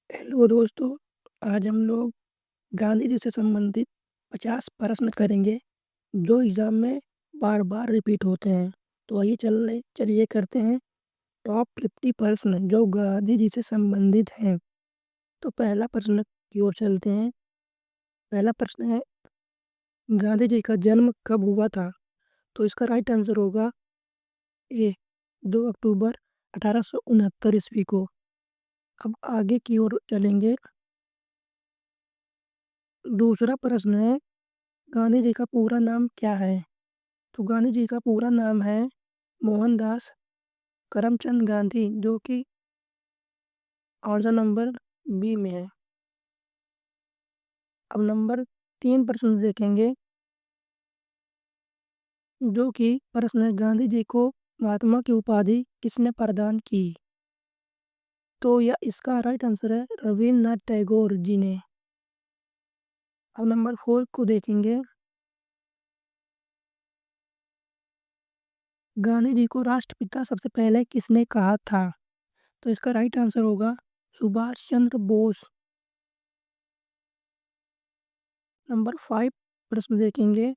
Hello दोस्तों, आज हम लोग गांधी जी से संबंधित 50 प्रश्न करेंगे, जो एग्ज़ाम में बार-बार रिपीट होते हैं। तो आइए चलिए करते हैं टॉप 50 प्रश्न जो गांधी जी से संबंधित हैं। तो पहला प्रश्न की ओर चलते हैं। पहला प्रश्न है, गांधी जी का जन्म कब हुआ था? तो इसका राइट आंसर होगा ए, 2 अक्टूबर 1869 ईस्वी को। अब आगे की ओर चलेंगे। दूसरा प्रश्न है, गांधी जी का पूरा नाम क्या है? तो गांधी जी का पूरा नाम है मोहनदास करमचंद गांधी, जो कि ऑप्शन नंबर बी में है। अब नंबर 3 प्रश्न देखेंगे, जो कि प्रश्न है, गांधी जी को महात्मा की उपाधि किसने प्रदान की? तो यह इसका राइट आंसर है रविन्द्रनाथ टैगोर जी ने। अब नंबर 4 को देखेंगे, गांधी जी को राष्ट्रपिता सबसे पहले किसने कहा था? तो इसका राइट आंसर होगा सुभाष चंद्र बोस। नंबर 5 प्रश्न देखेंगे,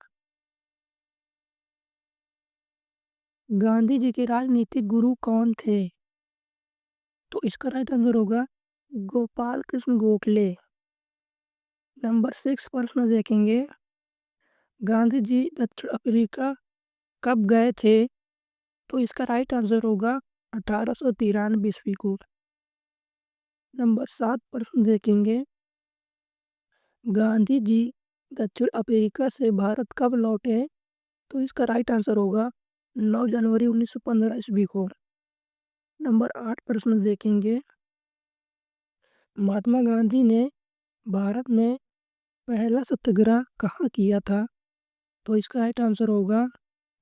गांधी जी के राजनीतिक गुरु कौन थे? तो इसका राइट आंसर होगा गोपाल कृष्ण गोखले। नंबर 6 प्रश्न देखेंगे, गांधी जी दक्षिण अफ्रीका कब गए थे? तो इसका राइट आंसर होगा 1893 ईस्वी को। नंबर 7 प्रश्न देखेंगे, गांधी जी दक्षिण अफ्रीका से भारत कब लौटे? तो इसका राइट आंसर होगा 9 जनवरी 1915 ईस्वी को। नंबर 8 प्रश्न देखेंगे, महात्मा गांधी ने भारत में पहला सत्याग्रह कहाँ किया था? तो इसका राइट आंसर होगा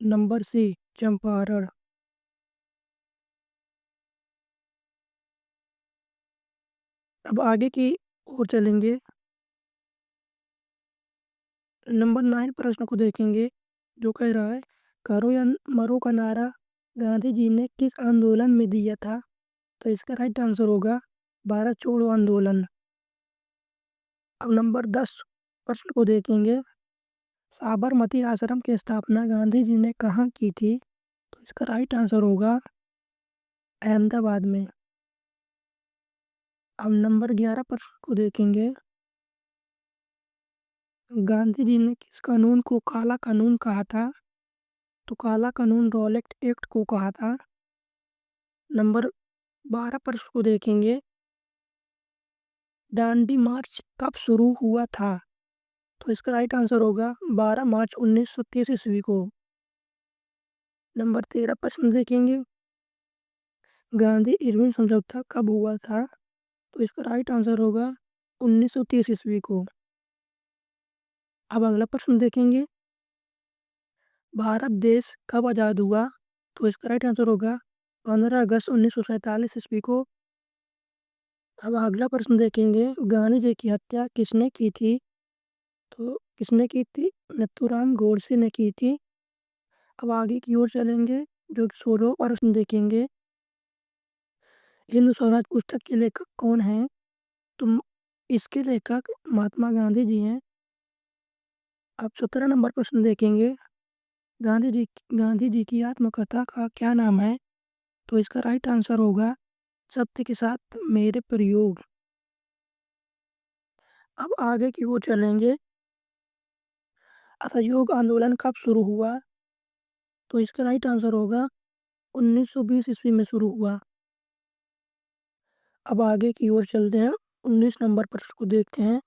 नंबर सी, चंपारण। अब आगे की ओर चलेंगे। नंबर 9 प्रश्न को देखेंगे, जो कह रहा है, करो या मरो का नारा गांधी जी ने किस आंदोलन में दिया था? तो इसका राइट आंसर होगा भारत छोड़ो आंदोलन। अब नंबर 10 प्रश्न को देखेंगे, साबरमती आश्रम की स्थापना गांधी जी ने कहाँ की थी? तो इसका राइट आंसर होगा अहमदाबाद में। अब नंबर 11 प्रश्न को देखेंगे, गांधी जी ने किस कानून को काला कानून कहा था? तो काला कानून रॉलेट एक्ट को कहा था। नंबर 12 प्रश्न को देखेंगे, दांडी मार्च कब शुरू हुआ था? तो इसका राइट आंसर होगा 12 मार्च 1930 ईस्वी को। नंबर 13 प्रश्न देखेंगे, गांधी इरविन समझौता कब हुआ था? तो इसका राइट आंसर होगा 1930 ईस्वी को। अब अगला प्रश्न देखेंगे, भारत देश कब आज़ाद हुआ? तो इसका राइट आंसर होगा 15 अगस्त 1947 ईस्वी को। अब अगला प्रश्न देखेंगे, गांधी जी की हत्या किसने की थी? तो किसने की थी? नथुराम गोडसे ने की थी। अब आगे की ओर चलेंगे, जो 16 प्रश्न देखेंगे, हिंद स्वराज पुस्तक के लेखक कौन हैं? तो इसके लेखक महात्मा गांधी जी हैं। अब 17 नंबर प्रश्न देखेंगे, गांधी जी की आत्मकथा का क्या नाम है? तो इसका राइट आंसर होगा सत्य के साथ मेरे प्रयोग। अब आगे की ओर चलेंगे, असहयोग आंदोलन कब शुरू हुआ? तो इसका राइट आंसर होगा 1920 ईस्वी में शुरू हुआ। अब आगे की ओर चलते हैं, 19 नंबर प्रश्न को देखते हैं,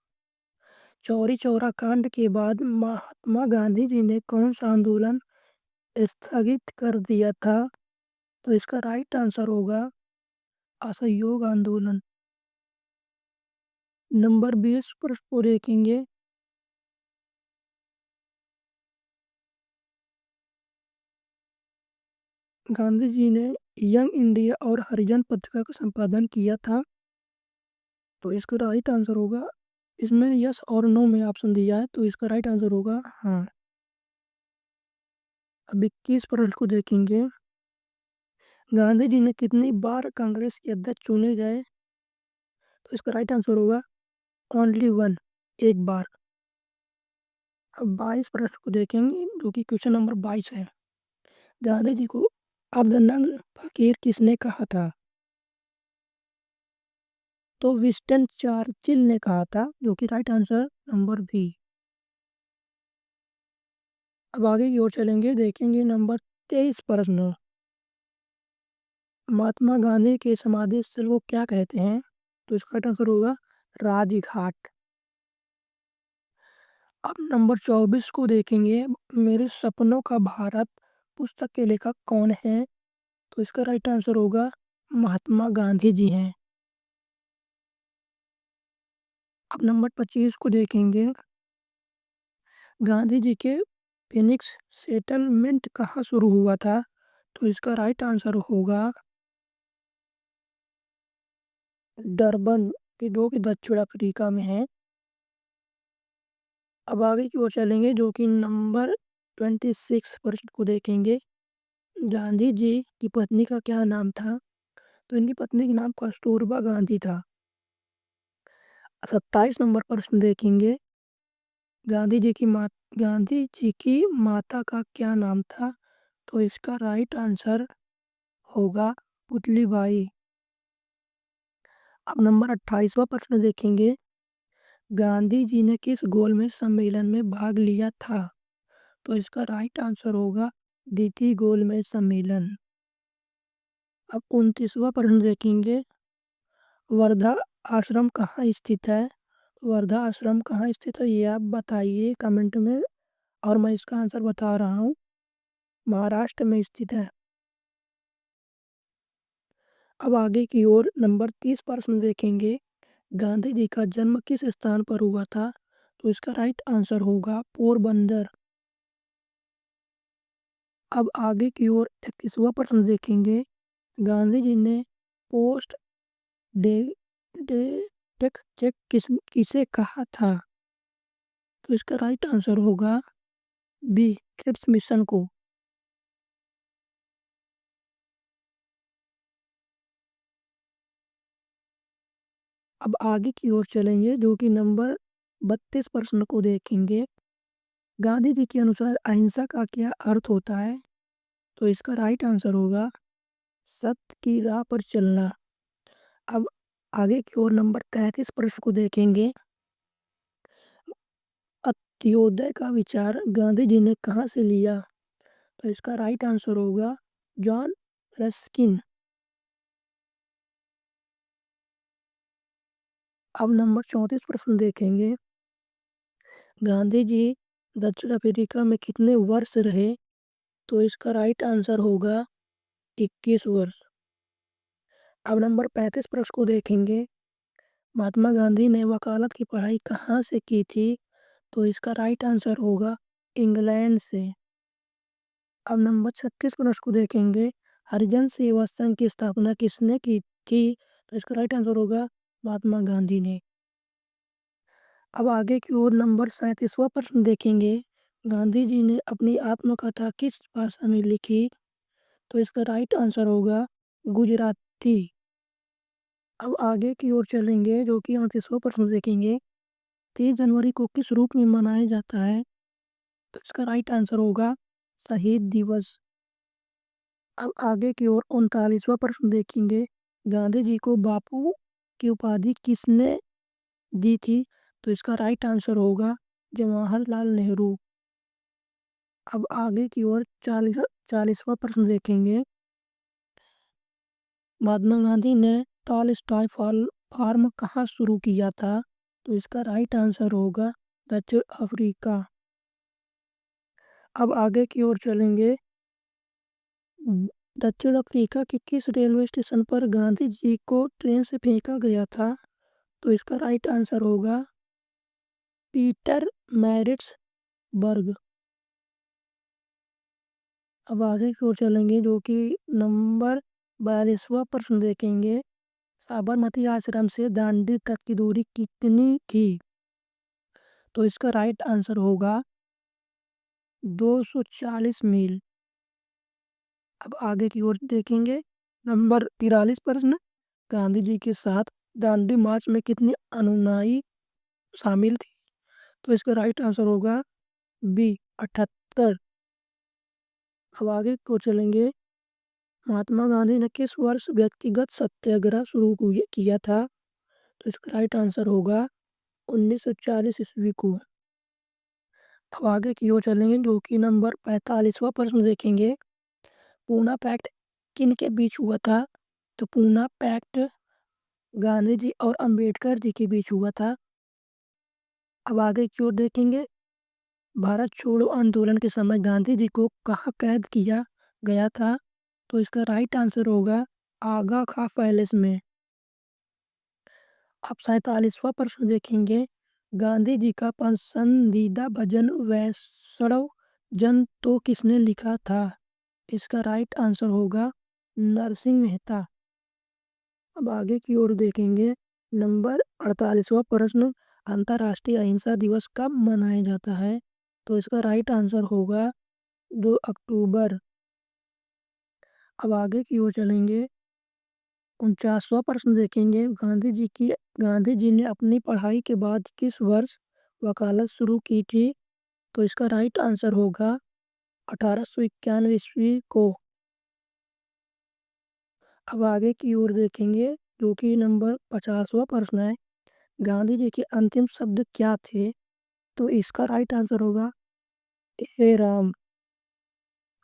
चौरी चौरा कांड के बाद महात्मा गांधी जी ने कौन सा आंदोलन स्थगित कर दिया था? तो इसका राइट आंसर होगा असहयोग आंदोलन। नंबर 20 प्रश्न को देखेंगे, गांधी जी ने यंग इंडिया और हरिजन पत्रिका का संपादन किया था। तो इसका राइट आंसर होगा, इसमें यस और नो में ऑप्शन दिया है, तो इसका राइट आंसर होगा हाँ। अब 21 प्रश्न को देखेंगे, गांधी जी ने कितनी बार कांग्रेस के अध्यक्ष चुने गए? तो इसका राइट आंसर होगा ओनली वन, एक बार। अब 22 प्रश्न को देखेंगे जो कि क्वेश्चन नंबर 22 है। गांधी जी को अर्धनग्न फकीर किसने कहा था? तो विंस्टन चर्चिल ने कहा था, जो कि राइट आंसर नंबर बी। अब आगे की ओर चलेंगे, देखेंगे नंबर 23 प्रश्न। महात्मा गांधी के समाधि स्थल को क्या कहते हैं? तो इसका राइट आंसर होगा राजघाट। अब नंबर 24 को देखेंगे, मेरे सपनों का भारत पुस्तक के लेखक कौन है? तो इसका राइट आंसर होगा महात्मा गांधी जी हैं। अब नंबर 25 को देखेंगे, गांधी जी के फिनिक्स सेटलमेंट कहाँ शुरू हुआ था? तो इसका राइट आंसर होगा डरबन, के जो कि दक्षिण अफ्रीका में है। अब आगे की ओर चलेंगे, जो कि नंबर 26 प्रश्न को देखेंगे, गांधी जी की पत्नी का क्या नाम था? तो इनकी पत्नी का नाम कस्तूरबा गांधी था। 27 नंबर प्रश्न देखेंगे, गांधी जी की माता का क्या नाम था? तो इसका राइट आंसर होगा पुतलीबाई। अब नंबर 28वां प्रश्न देखेंगे, गांधी जी ने किस गोलमेज सम्मेलन में भाग लिया था? तो इसका राइट आंसर होगा द्वितीय गोलमेज सम्मेलन। अब 29वां प्रश्न देखेंगे, वर्धा आश्रम कहाँ स्थित है? वर्धा आश्रम कहाँ स्थित है ये आप बताइए कमेंट में, और मैं इसका आंसर बता रहा हूँ, महाराष्ट्र में स्थित है। अब आगे की ओर नंबर 30 प्रश्न देखेंगे, गांधी जी का जन्म किस स्थान पर हुआ था? तो इसका राइट आंसर होगा पोरबंदर। अब आगे की ओर 31वां प्रश्न देखेंगे, गांधी जी ने post dated cheque किसे कहा था? तो इसका राइट आंसर होगा बी, क्रिप्स मिशन को। अब आगे की ओर चलेंगे, जो कि नंबर 32 प्रश्न को देखेंगे, गांधी जी के अनुसार अहिंसा का क्या अर्थ होता है? तो इसका राइट आंसर होगा सत्य की राह पर चलना। अब आगे की ओर नंबर 33 प्रश्न को देखेंगे, अंत्योदय का विचार गांधी जी ने कहाँ से लिया? तो इसका राइट आंसर होगा जॉन रस्किन। अब नंबर 34 प्रश्न देखेंगे, गांधी जी दक्षिण अफ्रीका में कितने वर्ष रहे? तो इसका राइट आंसर होगा 21 वर्ष। अब नंबर 35 प्रश्न को देखेंगे, महात्मा गांधी ने वकालत की पढ़ाई कहाँ से की थी? तो इसका राइट आंसर होगा इंग्लैंड से। अब नंबर 36 प्रश्न को देखेंगे, हरिजन सेवा संघ की स्थापना किसने की थी? तो इसका राइट आंसर होगा महात्मा गांधी ने। अब आगे की ओर नंबर 37वां प्रश्न देखेंगे, गांधी जी ने अपनी आत्मकथा किस भाषा में लिखी? तो इसका राइट आंसर होगा गुजराती। अब आगे की ओर चलेंगे, जो कि 38वां प्रश्न देखेंगे, 23 जनवरी को किस रूप में मनाया जाता है? तो इसका राइट आंसर होगा शहीद दिवस। अब आगे की ओर 39वां प्रश्न देखेंगे, गांधी जी को बापू की उपाधि किसने दी थी? तो इसका राइट आंसर होगा जवाहरलाल नेहरू। अब आगे की ओर 40वां प्रश्न देखेंगे, महात्मा गांधी ने टॉलस्टॉय फार्म कहाँ शुरू किया था? तो इसका राइट आंसर होगा दक्षिण अफ्रीका। अब आगे की ओर चलेंगे, दक्षिण अफ्रीका के किस रेलवे स्टेशन पर गांधी जी को ट्रेन से फेंका गया था? तो इसका राइट आंसर होगा पीटर मैरिट्सबर्ग। अब आगे की ओर चलेंगे, जो कि नंबर 42वां प्रश्न देखेंगे, साबरमती आश्रम से दांडी तक की दूरी कितनी थी? तो इसका राइट आंसर होगा 240 मील। अब आगे की ओर देखेंगे, नंबर 43 प्रश्न, गांधी जी के साथ दांडी मार्च में कितने अनुयायी शामिल थे? तो इसका राइट आंसर होगा बी 78। अब आगे को चलेंगे। महात्मा गांधी ने किस वर्ष व्यक्तिगत सत्याग्रह शुरू किया था? तो इसका राइट आंसर होगा 1940 ईस्वी को। अब आगे की ओर चलेंगे जो कि नंबर 45वां प्रश्न देखेंगे। पूना पैक्ट किन के बीच हुआ था? तो पूना पैक्ट गांधी जी और अंबेडकर जी के बीच हुआ था। अब आगे की ओर देखेंगे। भारत छोड़ो आंदोलन के समय गांधी जी को कहाँ कैद किया गया था? तो इसका राइट आंसर होगा आगा खां पैलेस में। अब 47वां प्रश्न देखेंगे। गांधी जी का पसंदीदा भजन वैष्णव जन तो किसने लिखा था? इसका राइट आंसर होगा नरसिंह मेहता। अब आगे की ओर देखेंगे। नंबर 48वां प्रश्न अंतर्राष्ट्रीय अहिंसा दिवस कब मनाया जाता है? तो इसका राइट आंसर होगा 2 अक्टूबर। अब आगे की ओर चलेंगे। 49वां प्रश्न देखेंगे। गांधी जी ने अपनी पढ़ाई के बाद किस वर्ष वकालत शुरू की थी? तो इसका राइट आंसर होगा 1891 ईस्वी को। अब आगे की ओर देखेंगे जो कि नंबर 50वां प्रश्न है। गांधी जी के अंतिम शब्द क्या थे? तो इसका राइट आंसर होगा हे राम।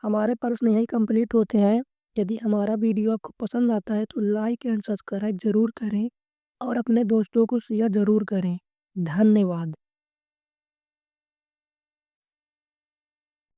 हमारे प्रश्न यही कंप्लीट होते हैं। यदि हमारा वीडियो आपको पसंद आता है तो लाइक एंड सब्सक्राइब ज़रूर करें और अपने दोस्तों को शेयर ज़रूर करें। धन्यवाद।